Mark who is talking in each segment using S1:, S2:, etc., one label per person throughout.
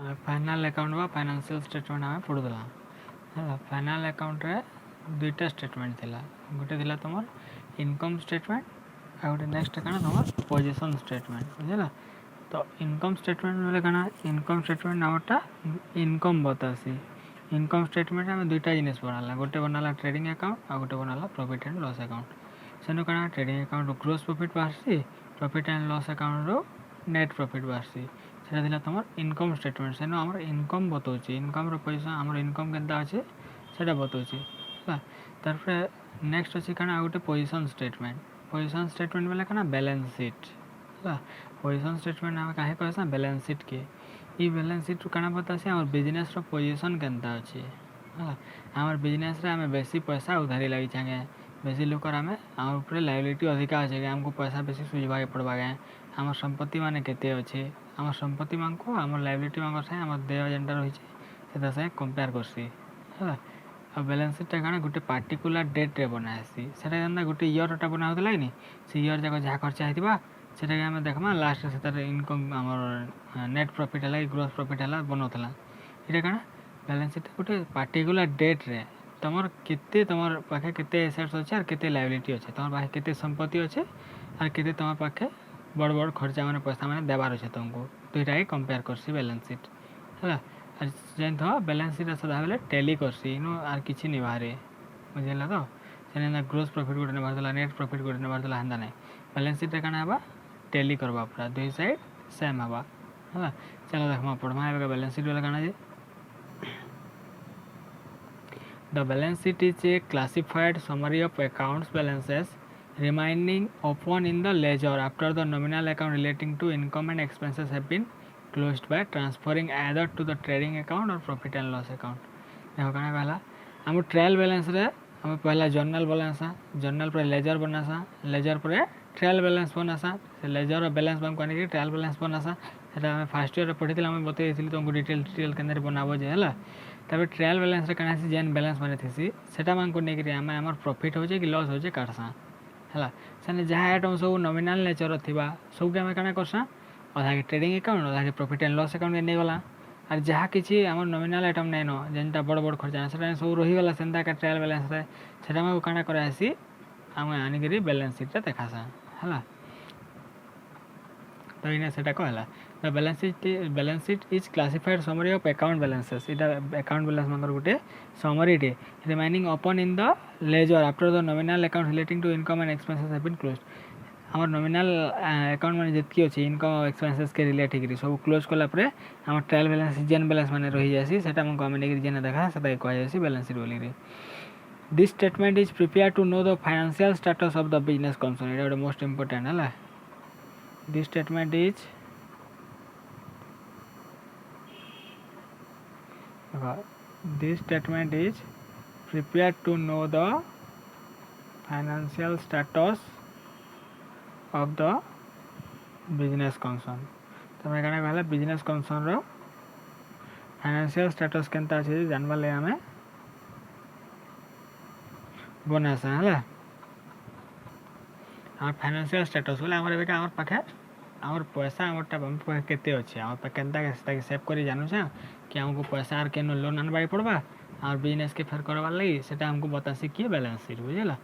S1: Final account बा financial statement आम पढ़ुला है। फाइनाल अकाउंट रे दुईटा स्टेटमेंट थिला, गोटे थिला तुमर इनकम स्टेटमेंट आ गोटे नेक्स्ट काना तुमर पोजीशन स्टेटमेंट बुझला। तो इनकम स्टेटमेंट बोले काना इनकम स्टेटमेंट नामटा इनकम बतासी। इनकम स्टेटमेंट आम दुईटा जिनिस बनाला, गोटे बनाला ट्रेडिंग अकाउंट आ गोटे बनाला प्रॉफिट एंड लॉस अकाउंट। सेनु काना ट्रेडिंग अकाउंट रो ग्रोस प्रॉफिट बाहरसी, प्रॉफिट एंड लॉस अकाउंट रो नेट प्रॉफिट बाहरसी। सेटा थिला तुमर इनकम स्टेटमेंट, सेनु हमर इनकम बताउची, इनकम रो पैसा हमर इनकम केनता अछि सेटा बताउची ହେଲା। ତାପରେ ନେକ୍ସଟ ଅଛି କାଣା ଆଉ ଗୋଟେ ପୋଜିସନ୍ ଷ୍ଟେଟମେଣ୍ଟ। ପୋଜିସନ୍ ଷ୍ଟେଟମେଣ୍ଟ ବେଲେ କାଣା ବାଲାନ୍ସ ସିଟ୍ ହେଲା। ପୋଜିସନ୍ ଷ୍ଟେଟମେଣ୍ଟ ଆମେ କାहे କହିସା ବାଲାନ୍ସ ସିଟ୍ के ई ବାଲାନ୍ସ ସିଟ୍ କାଣା बतासी हमर बिजनेस रो पोजीशन केनता अछि ହେଲା। हमर बिजनेस रे हमें बेसी पैसा उधारी लागि छांगे, बेसी लोकर हमें हमर ऊपर लायबिलिटी अधिका अछि कि हमको पैसा बेसी सुझवा के पड़बा गे। हमर संपत्ति माने केते अछि, हमर संपत्ति मान को हमर लायबिलिटी मान से हमर देय जेंटा रही छै सेटा से कंपेयर करसी ହେଲା। आ बैलेंस शीट काना गोटे पार्टिकुलर डेट रे बनासी, सेटा जेंता गोटे ईयर बना होतला कि से ईयर जाक जहाँ खर्चा होइतिबा सेटा आम देखमा लास्ट से इनकम हमर नेट प्रॉफिट है कि ग्रोस प्रॉफिट है बनाउतला। इटा काना बैलेंस शीट गोटे पार्टिकुलर डेट रे तमर केते तमर पाखे केते एसेट्स अच्छे और केते लायबिलिटी अच्छे, तमर पाखे केते संपत्ति अच्छे और केते तमर पाखे बड़ बड़ खर्चा माने पैसा माने देबार अच्छे तुमको, दुईटा ही कंपेयर करसी बैलेंस शीट है। जान था बैलेंस शीट सदा बेले टैली करसी इनो आर किछि नहीं बाहरे बुझेला। तो सेने ग्रोस प्रॉफिट गोटे बाहरला, नेट प्रॉफिट गोटे बाहरला, हेंदा नहीं बैलेंस शीट काना हबा टैली करबा पूरा दुई साइड सेम हबा है। चलो देखमा पढ़मा एबे बैलेंस शीट वाला काना जे The balance sheet is a classified summary of accounts balances remaining open in the ledger after the nominal account relating to income and expenses have been closed by transferring either to the trading account or profit and loss account। देखो कहना कहला हम trial balance रे हम पहला journal बनासा, journal पर laser बनासा, laser पर trial balance बनासा, से लेजर और बैलेंस बैंक करने की ट्रायल बैलेंस बनासा। सेटा हम फर्स्ट ईयर पढ़ी हमें बतई तुमको डिटेल के बनाबो जे है। तब ट्रायल बैलेंस रे कना जेन बैलेंस बने थी सेटा मान को नेकरी आम आमर प्रॉफिट हो कि लॉस हो काटसा है। से जहाँ आइटम सब नॉमिनल नेचर थिबा सब के आम काना करसा अधा के ट्रेडिंग अकाउंट अधा के प्रॉफिट एंड लॉस अकाउंट नहीं गला। और जहाँ किसी आम नॉमिनल आइटम नहीं न जेनटा बड़ बड़ खर्चा से सब रहीगला सेंता का ट्रायल बैलेंस रे सेटा काना करासी आम आनिक बैलेंस शीट देखासा है। तो इना सेटा कहला the balance sheet is classified summary of account balances. इटा अकाउंट बैलेंस मंगर गोटे समरी टे remaining open in the ledger after the nominal account relating to income and expenses have been closed. हमर नॉमिनल अकाउंट माने जतकी अछि income expenses के relate हिकरी सब क्लोज कला परे हमर ट्रायल बैलेंस जेन बैलेंस माने रही जासी सेटा मन को हम नेकरी जेना देखा सेटा कहै जासी बैलेंस शीट बोली रे। This statement is prepared to know the financial status of the business concern. इटा गोटे मोस्ट इंपोर्टेंट है। This statement is this statement is prepared to know the financial status of the business concern। तो मैं कहना कहला business concern रो financial status केनता अछि जानबा ले हमें बनासा है। हम फाइनेंशियल स्टेटस बोले हमर बेटा हमर पाखे हमर पैसा हमरटा हम पाखे केते अछि हमर पाखे केनता के सेव करी जानू छ कि हमको पैसा आर केनो लोन आनबाई पड़बा और बिजनेस के फेर करवा लगी सेटा हमको बतासी कि बैलेंस शीट बुझेला।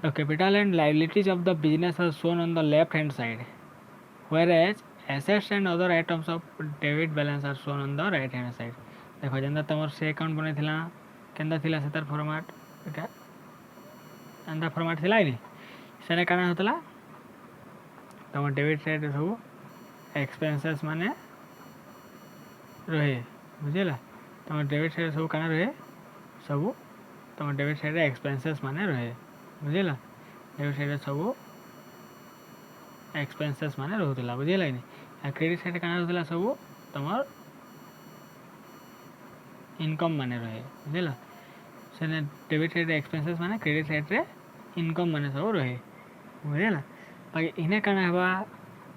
S1: The capital and liabilities of the business are shown on the left hand side whereas assets and other items of debit balance are shown on the right hand side. देखो जेंदा तमर से account बनैथिला केंदा थिला सेतार format एटा अंदा format थिला नि सेने काना होतला तमर डेबिट साइड रे सब एक्सपेंसेस माने रहे बुझेला। तुम डेबिट साइड सब काना रहे सब तुम डेबिट साइड एक्सपेंसेस माने रहे बुझेला। डेबिट साइड सब एक्सपेंसेस माने रहूला बुझेला। आ क्रेडिट साइड काना रहूला सब तुम इनकम माने रहे बुझेला। से डेबिट साइड एक्सपेंसेस माने क्रेडिट साइड रे इनकम माने सब रहे बुझेला। बाकी इने काना हवा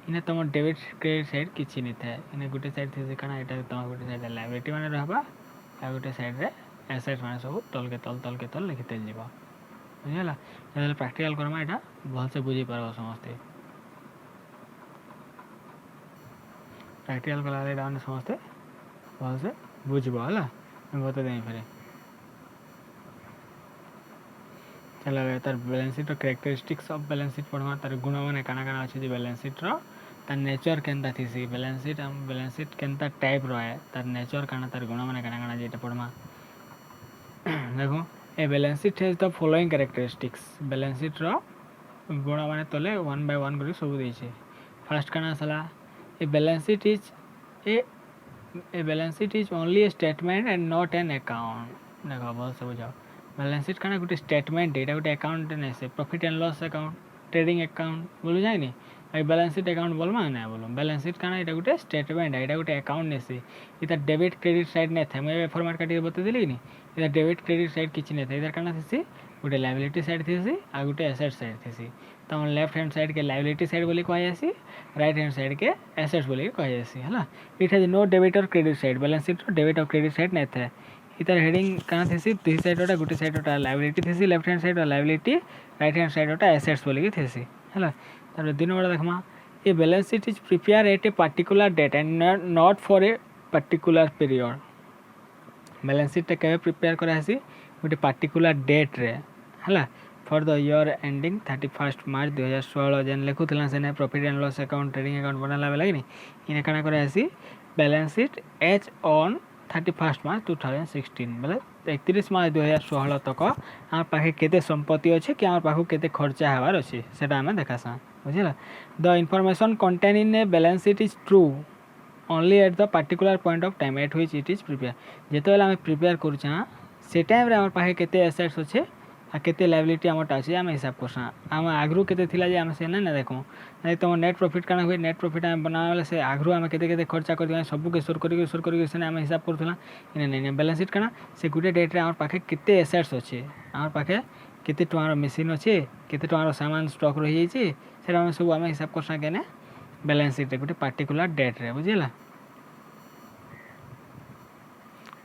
S1: इने तुम डेबिट क्रेडिट साइड किछि नहीं था इने गोटे साइड थी काना एटा तुम गोटे साइड लायबिलिटी माने रहबा आ गोटे साइड रे एसेट माने सब तल के तल लिखते जीवा बुझेला। जब प्रैक्टिकल करमा एटा भल से बुझी पारबो समझते प्रैक्टिकल कला रे डाउन समझते भलसे बुझब है बता दें फिर चलो तार balance sheet characteristics of balance sheet पढ़वा तार गुण मैंने काना काना अच्छे बैलेंस शीट तार नेचर केनता थी बैलेंस शीट केनता टाइप रहा तार नेचर काना तार गुण मैंने काना काना जेटा पढ़वा देखो ए balance sheet has the following characteristics balance sheet गुण मैंने तले 1 by 1 कर सब देछे फर्स्ट काना सला ए balance sheet is a balance sheet is only A statement and not an account देखो बहुत सब बुझाओ बैलेंस शीट काना गोटे स्टेटमेंट एटा गोटे अकाउंट नहीं से profit and loss account trading account बोलू जाए नहीं आई बैलेंस शीट अकाउंट बोलमा ना बोलो बैलेंस शीट काना एटा गोटे स्टेटमेंट एटा गोटे अकाउंट नहीं से इधर डेबिट क्रेडिट साइड नहीं था मैं फॉर्मेट काटी बता देली नहीं इधर डेबिट क्रेडिट साइड किछि नहीं था इधर काना थी गोटे लायबिलिटी साइड थी आ गोटे एसेट साइड थी तो लेफ्ट हैंड साइड के लायबिलिटी साइड बोली कह जासी राइट हैंड साइड के एसेट्स बोली कह जासी है इट हैज नो डेबिट और credit side balance sheet debit और क्रेडिट साइड नहीं था इधर हेडिंग कहाँ थी दुई साइड गोटे गोटे साइड लायबिलिटी थी left hand side liability right hand side assets बोलिकी थी है तार दिन बड़ा देखमा a balance sheet is prepare at a particular date and not for a particular period balance sheet के प्रिपेयर करासी गोटे पार्टिकुलर डेट रे है for the year ending 31 March 2016 जेन लिखुला से profit and loss account trading account बनाला बेला कि इने काना करासी balance sheet as on 31 March 2016 बोले 31 मार्च 2016 तक आम पाखे केते संपत्ति अच्छे कि आम पाखु केते खर्चा हबार अच्छे सेटा आम देखासा बुझला the information contain in a balance sheet is true only at the particular point of time at which it is prepare जेतेबेला आम प्रिपेयर करूछा से टाइम रे आम पाखे केते एसेट्स अच्छे आ केते लायबिलिटी आमटा अच्छे आम हिसाब करसा आम आगरू केते थिला जे आम से ना देखो नहीं तुम नेट प्रॉफिट काना हुए नेट प्रॉफिट आम बनावे से आगरू आम केते केते खर्चा कर दिया सब के सुर करी से आम हिसाब करथला इन नहीं बैलेंस शीट काना से गुटे डेट रे आम पाखे केते एसेट्स अच्छे आम पाखे केते टुआर मशीन अच्छे केते टुआर सामान स्टॉक रही जाइए सेटा आम सब आम हिसाब करसा केने बैलेंस शीट रे गुटे पार्टिकुलर डेट रे बुझिला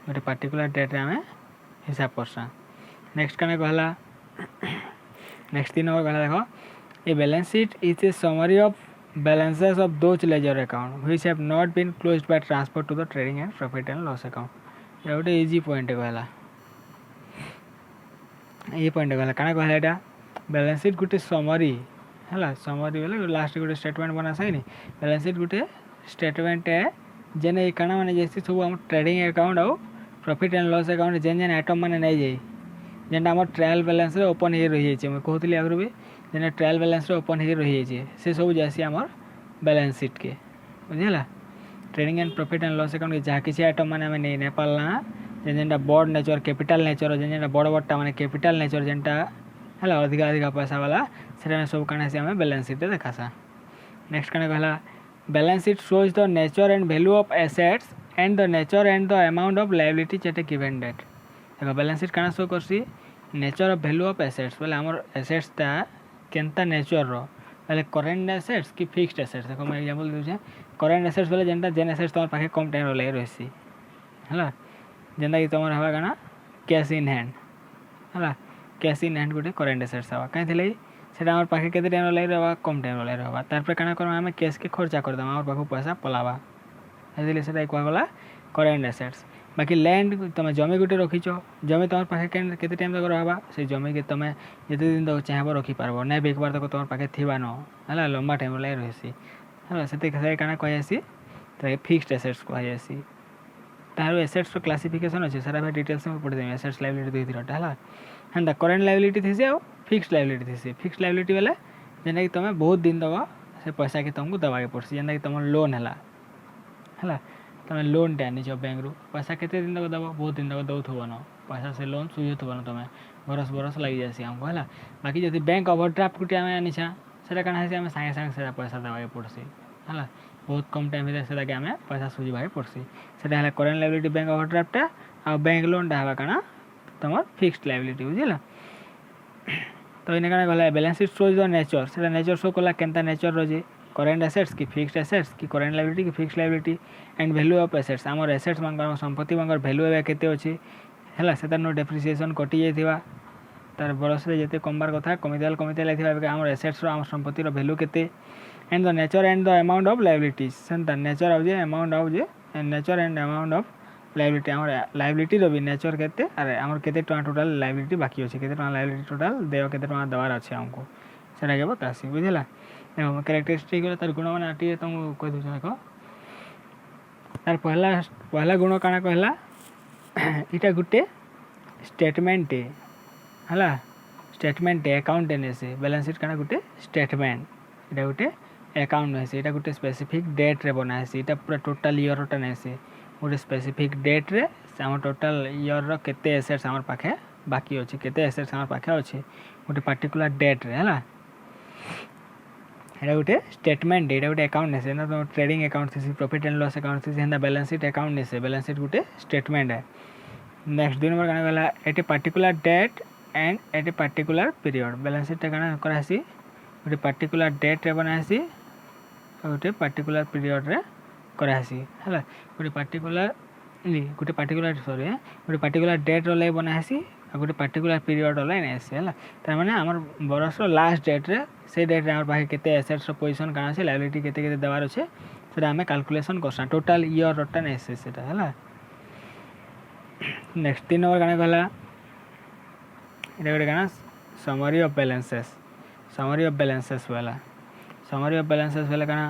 S1: गोटे पार्टिकुलर डेट रे आम हिसाब करसा नेक्स्ट कने कहला नेक्स्ट 3 नंबर कहला देखो ए balance sheet is a summary of balances of those ledger account which have not been closed by transfer to the trading and profit and loss account ये गोटे इजी पॉइंट कहला ये point कहला काना कहला एटा balance sheet गोटे summary है summary बोले लास्ट गोटे स्टेटमेंट बना सही बैलेंस शीट गोटे स्टेटमेंट है जेने ये काना माने जैसे सब हम ट्रेडिंग अकाउंट और प्रॉफिट एंड लॉस अकाउंट जेन जेन आइटम माने नहीं जाई जेनटा आम ट्रायल बैलेंस ओपन हो रही है मुझे कहती आगु भी जेन ट्रायल बैलेंस ओपन हो रही है से सब जासी आम बैलेंस शीट के बुझेगा trading and profit and loss account जहाँ किसी आइटम मैंने आम नहीं पाला जेनटा बड़ नेचर कैपिटल नेचर जेनटा बड़ बड़टा मैंने कैपिटल नेचर जेनटा है अधिका अधिका पैसा वाला से सब कण से आम बैलेंस शीट देखासा नेक्स्ट कण कहला balance sheet shows the nature and value of assets and the nature and the amount of liability at a given date देखो बैलेंस शीट काना शो करसी nature of value of assets बोले आमर एसेट्सटा केनता nature रो बोले करेंट एसेट्स कि फिक्स्ड एसेट्स देखो मैं एग्जांपल दूचे करेंट एसेट्स बोले जेनटा जेन एसेट्स तुम पाखे कम टाइम लगे रही है जेनटा कि तुम हवा काना कैश इन हैंड है कैश इन हैंड गोटे करेंट एसेट्स हवा कहीं थी से पाखे केते टाइम लगे रहा कम टाइम लगे रहा तार काना करमा आम कैश के खर्चा करदे आम पाख पैसा पलावा से कहला करेंट एसेट्स बाकी लैंड तुम जमी गोटे रखीच जमी तुम पाखे केते टाइम तक रहा से जमी के तुम जिते दिन तक चाहब रखिपार ना बिकबार तक तुम पाखे थी न है लंबा टाइम लगे रही है से काना कही तो फिक्स्ड एसेट्स कही तार एसेट्स क्लासिफिकेशन अच्छे सारा भाई डिटेल्स में पढ़ी देवी एसेट्स लायबिलिटी दुई तीन है हेन्ता करेंट लायबिलिटी थी आ फिक्स्ड लायबिलिटी थी फिक्स्ड लायबिलिटी बेले जेनटा कि तुम बहुत दिन तक से पैसा के तुमको दबाके पड़सी जेनटा कि तुम लोन है तुम लोन टे आनीच बैंक रू पैसा केते दिन तक दब बहुत दिन तक दौथब न पैसा से लोन सुझुथब न तुम बरस बरस लग जासी आमको है बाकी जब बैंक ओवरड्राफ्ट गुटे आम आनीछा से कण है आम सागे सागे से पैसा देवाके पड़सी है बहुत कम टाइम से आम पैसा सुझाके पड़सी से करेंट लायबिलिटी बैंक ओवरड्राफ्टा आ बैंक लोनटा हवा काना तुम फिक्स्ड लायबिलिटी बुझला तो इन काना कहला balance sheet shows the nature से नेचर शो कला केनता नेचर रोजे करेंट एसेट्स की फिक्स्ड एसेट्स की करेंट लायबिलिटी की fixed liability and value of assets आमर एसेट्स मान संपत्ति मान वैल्यू एवं केते अच्छी है से नो डेप्रिसिएशन कटि जाइथिबा तार बरस रे जेते कमबार कथा कमिते लाइथिबा आमर एसेट्स रो आमर संपत्ति रो वैल्यू केते and the nature and the amount of liabilities Santa nature of J amount of J nature and amount of liability आम लायबिलिटी भी नेचर केते अरे आम केते टोटाल लायबिलिटी बाकी अच्छे केते लायबिलिटी टोटाल देय केते देवार अच्छे आमको सेटा के बतासी बुझला देखो कैरेक्टरिस्टिक तार गुण मैंने टी तुमको कह दूँ देख तार पहला गुण काଣା कहला इटा गुटे स्टेटमेंट है स्टेटमेंट अकाउंट से बैलेंस शीट काଣା गुटे स्टेटमेंट इटा गुटे अकाउंट है इटा गुटे स्पेसिफिक डेट रे बना है इटा पूरा टोटल ईयर टा नहीं से गोटे स्पेसिफिक डेट रे आम टोटल ईयर रो केते एसेट्स आम पाखे बाकी अच्छे केते एसेट्स आम पाखे अच्छे गोटे पार्टिकुलर डेट रे है এটা গোটে স্টেটমেন্ট এটা গোটে अकाउंट নেছে না তো ट्रेडिंग अकाउंट से प्रॉफिट एंड लॉस अकाउंट से हेंदा बैलेंस शीट अकाउंट नेছে बैलेंस शीट गोटे स्टेटमेंट है नेक्स्ट 2 नंबर काना गला at a particular date and at a particular period balance sheet काना करासी गोटे पार्टिकुलर डेट रे बनासी गोटे पार्टिकुलर पीरियड रे करासी हैला गोटे पार्टिकुलर सॉरी गोटे पार्टिकुलर डेट रो ले बनासी गोटे पार्टिकुलर पीरियड लाई नेसे हैला तार माने हमर बरस रो लास्ट डेट रे से डेट रे हमर पाखे केते एसेट्स रो पोजीशन काना से लायबिलिटी केते केते देवार अछि सेटा हमें कैलकुलेशन करसा टोटल ईयर रोटा नेसे सेटा हैला नेक्स्ट 3 नंबर काना कहला एटा गोटे काना समरी ऑफ बैलेंसेस वाला काना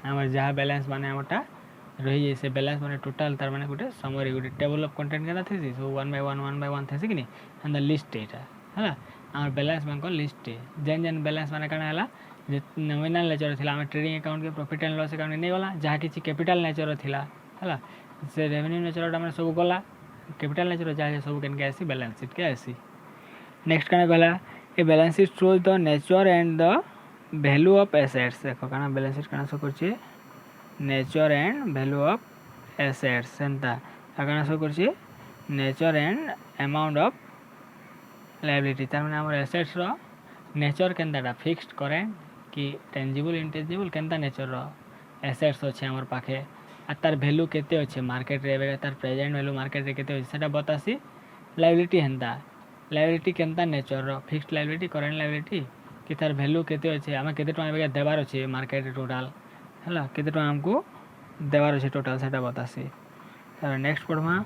S1: हमर जहाँ बैलेंस माने हमटा रही से बैलेंस माने टोटल तार माने गोटे समरी गोटे टेबल ऑफ कंटेंट केना थेसी सो 1 बाय 1 थेसी कि एंड द लिस्ट एटा हैला हमर बैलेंस बैंक लिस्ट जेन बैलेंस माने काना हैला जे नॉमिनल नेचर थिला हम ट्रेडिंग अकाउंट के प्रॉफिट एंड लॉस अकाउंट नै वाला जहाँ किछि कैपिटल नेचर थिला हैला से रेवेन्यू नेचर टा माने सब गला कैपिटल नेचर जहाँ सब केन के आसी बैलेंस शीट के आसी नेक्स्ट काना कहला ए balance sheet shows the nature and the value of assets देखो काना बैलेंस शीट काना शो करछि nature and value of assets Santa काना शो करछि nature and amount of liability तार माने हमर एसेट्स रो नेचर केनता फिक्स्ड करें कि टेंजिबल इंटेंजिबल केनता नेचर रो एसेट्स अच्छे हमर पाखे आ तार वैल्यू केते अच्छे मार्केट रे तार प्रेजेंट वैल्यू मार्केट रे केते अच्छे सेटा बतासी लायबिलिटी हेंता लायबिलिटी केनता नेचर रो फिक्स्ड लायबिलिटी करेंट लायबिलिटी कि तार वैल्यू केते अच्छे हमें केते टका बेगा देबार अच्छे मार्केट रे टोटल हैला केते टका हमको देबार अच्छे टोटल सेटा बतासी नेक्स्ट पढ़मा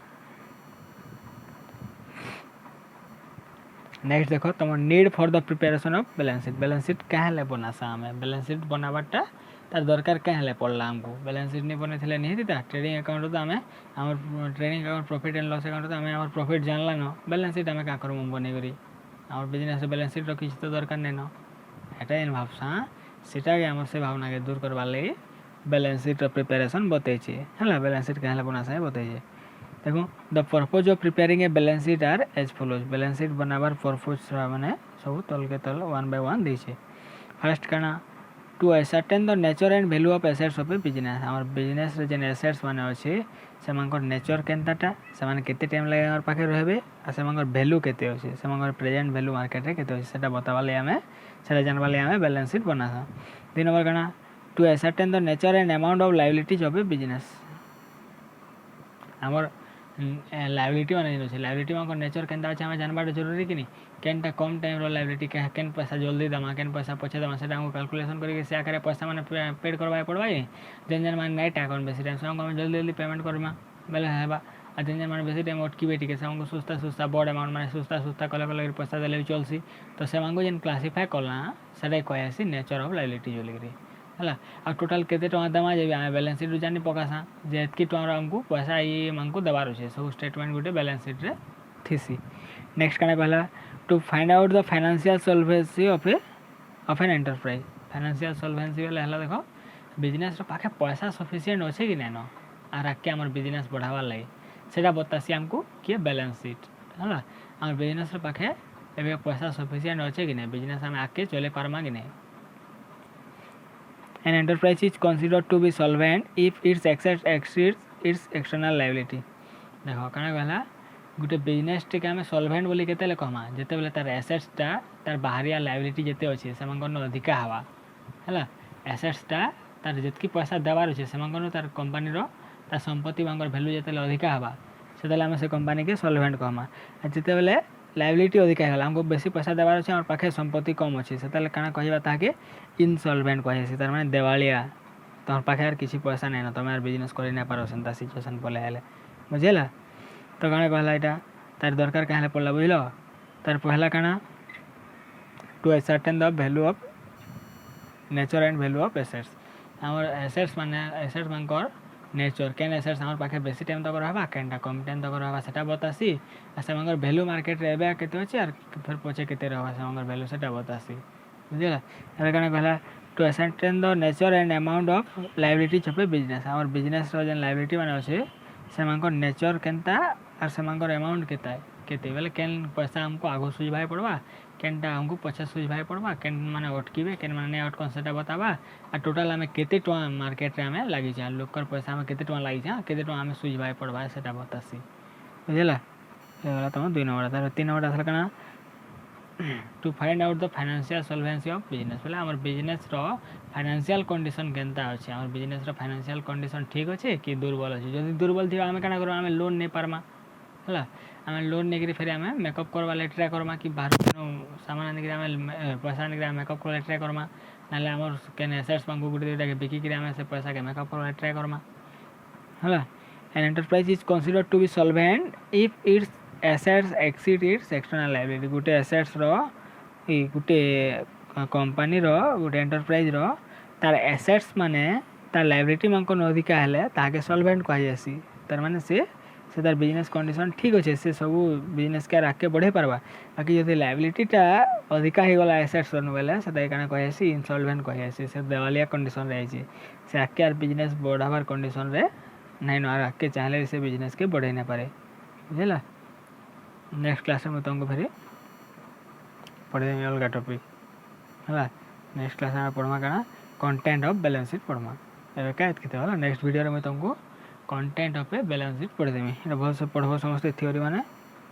S1: नेक्स्ट देखो तुम need for the preparation of balance sheet क्या बनासा हमें बैलेंस शीट बनावाटा तार दरकार क्या पड़ला हमको बैलेंस शीट नहीं बने थे नहीं था ट्रेडिंग अकाउंट तो आम trading account profit and loss account तो आम प्रॉफिट जानला न बैलेंस शीट आम क्या करूँ बन करी आम बिजनेस बैलेंस शीट रखी तो दरकार नहीं न एटा इन भावसा सीटा के आम से भावना के दूर करवार लगी बैलेंस शीट प्रिपेरेशन बतईचे है बैलेंस शीट क्या बनासा बतईचे देखो the purpose of preparing a balance sheet are as follows balance sheet बनाबार पर्पज माने सब तल के तल 1 बाय 1 देछे फर्स्ट काना to ascertain the nature and value of assets of a business हमर बिजनेस रे जेन एसेट्स माने अछि सेमानकर नेचर केनताटा सेमान केते टाइम लागे हमर पाखे रहबे आ सेमानकर वैल्यू केते अछि सेमानकर प्रेजेंट वैल्यू मार्केट रे केते अछि सेटा बतावाले हमें सेटा जानवाले हमें बैलेंस शीट बनासा 3 नंबर काना to ascertain the nature and amount of liabilities of a business हमर लायबिलिटी माने अछि लायबिलिटी मानकर नेचर केनता अछि हमें जानबार जरूरी कि नहीं केनटा कम टाइम रो लायबिलिटी केन पैसा जल्दी दमा केन पैसा पछे दमा सेटा हमको कैलकुलेशन करके से आकर पैसा माने पेड करबाय पड़बा जेन माने नाइट अकाउंट बेसी टाइम से हमको जल्दी पेमेंट करबा बेले हेबा आ जेन माने बेसी टाइम अटकी बेटी के हमको सुस्ता बड़ अमाउंट माने सुस्ता कले पैसा देले चलसी तो से हमको जेन क्लासिफाई करला सेटा कहसी नेचर ऑफ लायबिलिटी जोलिकरी है टोटाल केते टका दमा जे आम बैलेंस शीट जानी पकासा जे एतकी टका हमको पैसा ये हमको देवार अच्छे सब स्टेटमेंट गोटे बैलेंस शीट रे थीसी नेक्स्ट काना कहला to find out the financial solvency of an enterprise financial solvency वाला हला देखो बिजनेस रो पाखे पैसा सफिशिएंट अच्छे कि नहीं आर आके हमर बिजनेस बढ़ावा लगे सेटा बतासी हमको कि बैलेंस शीट है हमर बिजनेस रो पाखे एबे पैसा सफिशिएंट अच्छे कि नहीं बिजनेस हम आके चले पारमा कि नहीं An enterprise is considered to be solvent if its assets exceeds its external liability. देखो काना कहला गोटे बिजनेस टे आम सॉल्वेंट बोली केते कहमा जेते बेले तार एसेट्स टा तार बाहरिया लायबिलिटी जेते अछि सेमानकर अधिका हवा हैला एसेट्स टा तार जेतकी पैसा देवार अछि सेमानकर तार कंपनी रो तार संपत्ति बांगर वैल्यू जेते अधिका हवा सेते आम से कंपनी के सॉल्वेंट कहमा जेते बेले लायबिलिटी अधिका है हमको बेसी पैसा देवार अच्छे पाखे संपत्ति कम अच्छे से काना कहवा ताके इनसॉल्वेंट कहे तार माने देवालिया तुम पाखे यार किसी पैसा नहीं ना तुम यार बिजनेस कर नहीं पार सेंता सिचुएसन पले आए बुझेला तो कण कहला यहाँ तार दरकार क्या पड़ा बुझल तार पहला काना to ascertain the value of nature and value of assets आमर एसेट्स माने एसेट्स मानकर नेचर केन एसेट्स आमर पाखे बेसी टाइम तक रहबा केनटा कम टाइम तक रहबा सेटा बतासी आ सेमानकर वैल्यू मार्केट रे एबे केते अछि आर फिर पछे केते रहबा सेमानकर वैल्यू सेटा बतासी बुझिला एबे कने कहला to ascertain the nature and amount of liability छपे बिजनेस आमर बिजनेस रो जेन लायबिलिटी माने अछि सेमानकर नेचर केनता आर सेमानकर अमाउंट केते बेले केन पैसा हमको आगो सुझ भाई पड़वा केनटा हमको पछे सुझ भाई पड़वा केन माने अटकीबे केन माने अटकन सेटा बताबा आ टोटल हमें केते टका मार्केट रे हमें लागि जा लोकर पैसा हमें केते टका लागि जा केते टका हमें सुझ भाई पड़वा सेटा बतासी बुझला एला तम 2 नंबर तार 3 नंबर असला कना to find out the financial solvency of business बोले हमर बिजनेस रो फाइनेंशियल कंडीशन केनता अछि हमर बिजनेस रो फाइनेंशियल कंडीशन ठीक अछि कि दुर्बल अछि जदि दुर्बल थिबा हमें कना करो हमें लोन नै पारमा हला हमें लोन नेकरी फेर हमें मेकअप करवा ले ट्राई करमा कि बाहर सामान आनिक हमें पैसा आनिक मेकअप करवा ट्राई करमा नाले हमर केन एसेट्स मांगू गुटे देटा के बिकी करे हमें से पैसा के मेकअप करवा ट्राई करमा हला an enterprise is considered to be solvent if its assets exceed its external liability गुटे एसेट्स रो ई गुटे कंपनी रो गुटे एंटरप्राइज रो तार एसेट्स माने तार लायबिलिटी मांको अधिका हेले ताके सॉल्वेंट कहा जासी तार माने से तार बिजनेस कंडीशन ठीक अच्छे से सब बिजनेस के आगे बढ़े पार्बा बाकी जो लायबिलिटीटा अधिका हो गला एसेट्स बेले से कहे इनसॉल्वेंट कहे से देवालिया कंडीशन रही से आगे बिजनेस बढ़ावार कंडीशन रे नहीं न आगे चाहे से बिजनेस के बढ़े ना पारे बुझेला नेक्स्ट क्लास में तुमको फिर पढ़ेदेमी अलग टॉपिक है नेक्स्ट क्लास में पढ़मा क्या कंटेंट ऑफ बैलेंस शीट पढ़मा एवं क्या नेक्स्ट वीडियो में तुमको content of a balance sheet पढ़देमी ये भल से पढ़ब समस्त थ्योरी माने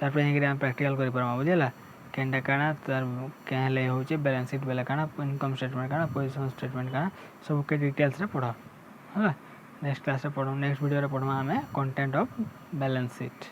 S1: तार हम प्रैक्टिकल कर पारमा बुझेला केनटा काना तार क्या ले होचे बैलेंस शीट बेले काना इनकम स्टेटमेंट काना पोजीशन स्टेटमेंट काना सब के डिटेल्स रे पढ़ा है नेक्स्ट क्लास रे पढ़ो नेक्स्ट वीडियो रे पढ़मा हमें कंटेंट ऑफ बैलेंस शीट।